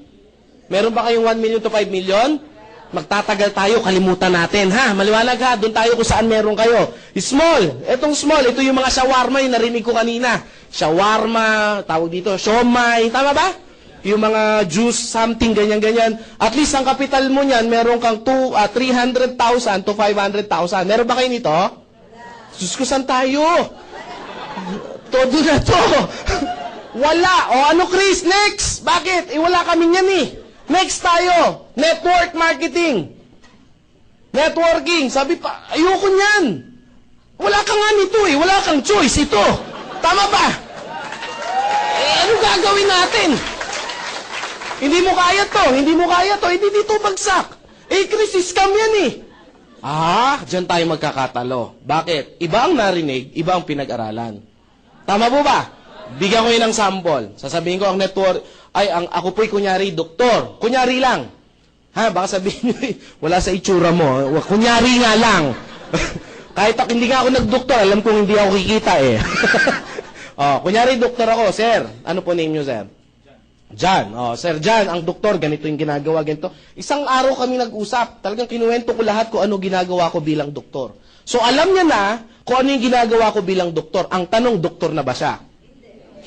Meron ba kayong 1 million to 5 million? Magtatagal tayo, kalimutan natin, ha? Maliwanag ha, doon tayo kung saan meron kayo. Small, etong small, ito yung mga shawarma, yung narinig ko kanina. Shawarma, tawag dito, siomay, tama ba? Yung mga juice, something, ganyan-ganyan. At least ang kapital mo niyan, meron kang 300,000 to 500,000. Meron ba kayo nito? Diyos ko, saan tayo? Todo na to. Wala. O ano, Chris? Next. Bakit? Wala kami yan eh. Next tayo. Network marketing. Networking. Sabi pa, ayoko niyan. Wala ka nga nito eh. Wala kang choice ito. Tama ba? Ano gagawin natin? Hindi mo kaya to. Hindi mo kaya to. Hindi dito bagsak. Chris, scam yan eh. Diyan tayo magkakatalo. Bakit? Iba ang narinig, iba ang pinag-aralan. Tama po ba? Bigyan ko yun ng sample. Sasabihin ko ang network, ako po'y kunyari doktor. Kunyari lang. Baka sabihin nyo, wala sa itsura mo. Kunyari nga lang. Kahit hindi nga ako nagdoktor, alam kong hindi ako kikita eh. Kunyari doktor ako, sir. Ano po name nyo, sir? John. Sir John, ang doktor, ganito yung ginagawa, ganito. Isang araw kami nag-usap. Talagang kinuwento ko lahat kung ano ginagawa ko bilang doktor. So, alam niya na kung ano yung ginagawa ko bilang doktor. Ang tanong, doktor na ba siya?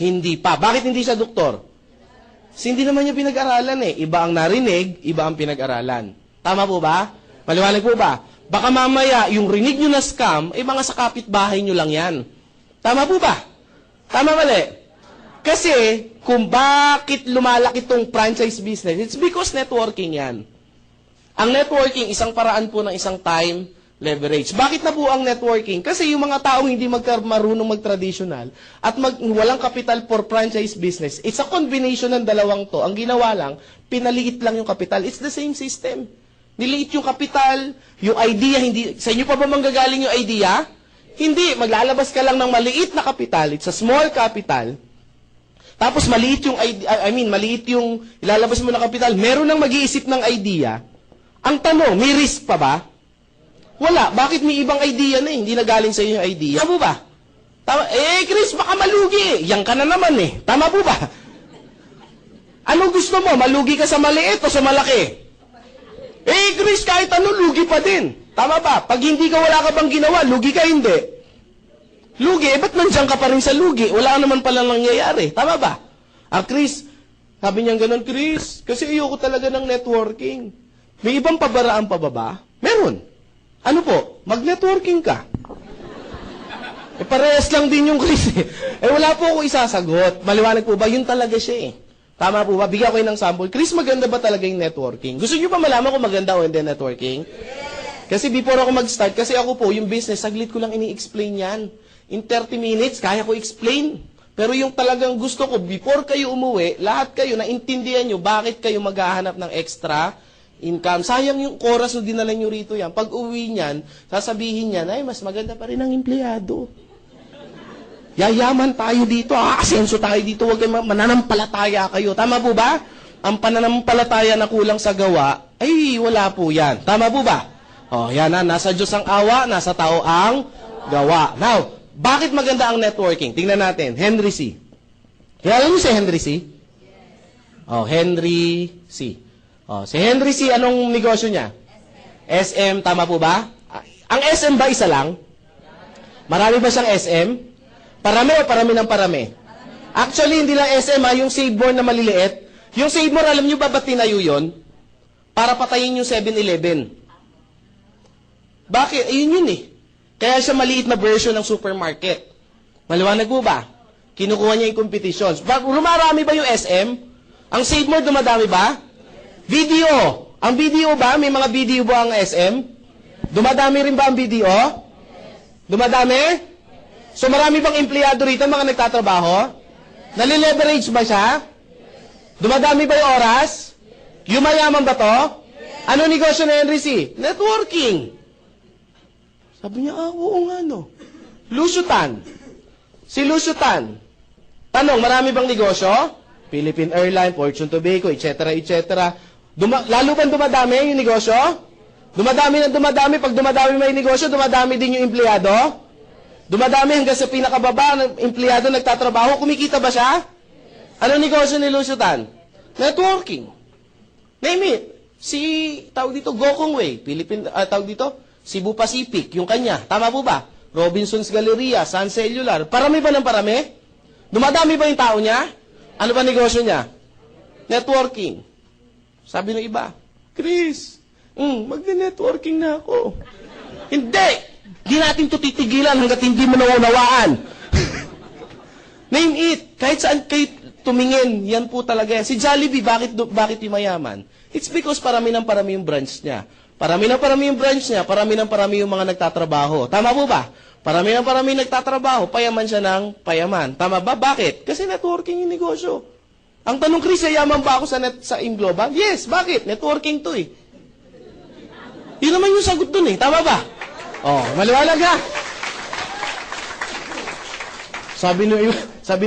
Hindi pa. Bakit hindi siya doktor? Kasi hindi naman niya pinag-aralan eh. Iba ang narinig, iba ang pinag-aralan. Tama po ba? Maliwanag po ba? Baka mamaya, yung rinig nyo na scam, mga sa kapitbahay nyo lang yan. Tama po ba? Tama mali? Kasi, kung bakit lumalaki itong franchise business, it's because networking yan. Ang networking, isang paraan po ng isang time leverage. Bakit na po ang networking? Kasi yung mga taong hindi marunong mag-traditional at walang capital for franchise business, it's a combination ng dalawang to. Ang ginawa lang, pinaliit lang yung capital. It's the same system. Niliit yung capital, yung idea, hindi, sa inyo pa ba manggagaling yung idea? Hindi, maglalabas ka lang ng maliit na kapital, it's a small capital. Tapos maliit yung maliit yung ilalabas mo na kapital, meron nang mag-iisip ng idea. Ang tanong, may risk pa ba? Wala. Bakit may ibang idea na hindi na galing sa iyo yung idea? Tama po ba? Tama. Chris, baka malugi. Yan ka na naman eh. Tama po ba? Anong gusto mo? Malugi ka sa maliit o sa malaki? Chris, kahit ano, lugi pa din. Tama ba? Pag hindi ka, wala ka bang ginawa, lugi ka hindi. Lugi, ba't nandiyan ka pa rin sa lugi? Wala naman pala nangyayari. Tama ba? Chris, sabi niya ganun, Chris, kasi ayoko talaga ng networking. May ibang pabaraan pa ba? Meron. Ano po? Mag-networking ka. Parehas lang din yung Chris eh. Wala po ako isasagot. Maliwanag po ba? Yun talaga siya eh. Tama po ba? Bigyan ko kayo ng sample. Chris, maganda ba talaga yung networking? Gusto niyo pa malaman kung maganda o hindi networking? Kasi before ako mag-start, kasi ako po, yung business, saglit ko lang ini-explain yan. In 30 minutes, kaya ko explain. Pero yung talagang gusto ko, before kayo umuwi, lahat kayo, naintindihan nyo, bakit kayo maghahanap ng extra income. Sayang yung oras na dinala nyo rito yan. Pag uwi niyan, sasabihin niyan, ay, mas maganda pa rin ang empleyado. Yayaman tayo dito, asenso tayo dito, huwag kayo mananampalataya kayo. Tama po ba? Ang pananampalataya na kulang sa gawa, ay wala po yan. Tama po ba? Yan na, nasa Diyos ang awa, nasa tao ang gawa. Now, bakit maganda ang networking? Tingnan natin, Henry C. Kilala niyo si Henry C? Henry C. Si Henry C, anong negosyo niya? SM, tama po ba? Ang SM ba isa lang? Marami ba siyang SM? Parami o parami ng parami? Actually, hindi lang SM yung Save More na maliliit. Yung Save More, alam nyo ba ba't tinayo yun? Para patayin yung 7-Eleven. Bakit? Yun eh. Kaya siya maliit na version ng supermarket. Maliwanag po ba? Kinukuha niya yung competitions. Lumarami ba yung SM? Ang Save More, dumadami ba? Video. Ang video ba? May mga video ba ang SM? Dumadami rin ba ang video? Dumadami? So marami bang empleyado rito, mga nagtatrabaho? Nalileverage ba siya? Dumadami ba yung oras? Yumayaman ba to? Ano negosyo na Henry C? Networking. Sabi niya, oo nga no. Lucio Tan. Si Lucio Tan. Tanong, marami bang negosyo? Philippine Airlines, Fortune Tobacco, etc. Lalo bang dumadami yung negosyo? Dumadami na dumadami. Pag dumadami may negosyo, dumadami din yung empleyado? Dumadami hanggang sa pinakababa ng empleyado nagtatrabaho. Kumikita ba siya? Ano negosyo ni Lucio Tan? Networking. Name it. Tawag dito, Gokong Way. Tawag dito, Cebu Pacific. Yung kanya. Tama po ba? Robinson's Galleria, Sun Cellular. Parami ba ng parami? Dumadami ba yung tao niya? Ano ba negosyo niya? Networking. Sabi ng iba, Chris, magne-networking na ako. Hindi! Di natin ito titigilan hanggat hindi mo naunawaan. Name it. Kahit saan kayo tumingin, yan po talaga yan. Si Jollibee, bakit yumayaman? It's because parami ng parami yung branch niya. Parami ng parami yung branch niya, parami ng parami yung mga nagtatrabaho. Tama po ba? Parami ng parami nagtatrabaho, payaman siya ng payaman. Tama ba? Bakit? Kasi networking yung negosyo. Ang tanong, Chris, yayaman ba ako sa Global? Yes, bakit? Networking to eh. Yun naman yung sagot dun eh. Tama ba? Maliwanag ha? Sabi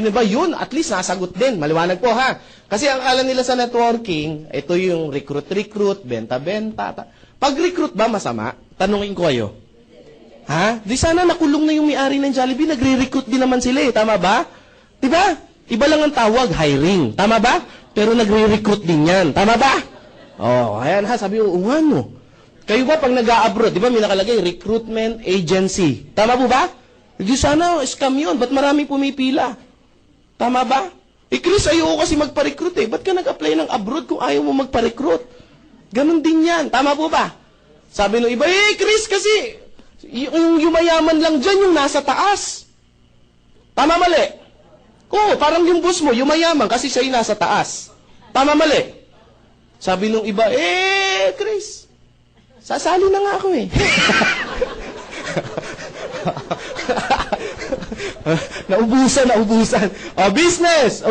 nyo ba, yun, at least nasagot din. Maliwanag po ha? Kasi ang alam nila sa networking, ito yung recruit, benta-benta. Pag-recruit ba masama? Tanungin ko kayo. Ha? Di sana nakulong na yung may-ari ng Jollibee, nagre-recruit din naman sila eh. Tama ba? Diba? Iba lang ang tawag, hiring. Tama ba? Pero nagre-recruit din yan. Tama ba? Ayan ha, sabi ko, ano? Kayo ba pag nag-a-abroad, di ba may nakalagay, recruitment agency. Tama po ba? Di sana, scam yun. Ba't marami pumipila? Tama ba? Chris, ayoko kasi magpa-recruit eh. Ba't ka nag-apply ng abroad kung ayaw mo magpa-recruit? Ganon din yan. Tama po ba? Sabi ng iba, Chris, kasi yung yumayaman lang dyan, yung nasa taas. Tama mali? Parang yung boss mo, yumayaman kasi siya yung nasa taas. Tama mali? Sabi ng iba, Chris, sasali na nga ako eh. Naubusan. Business!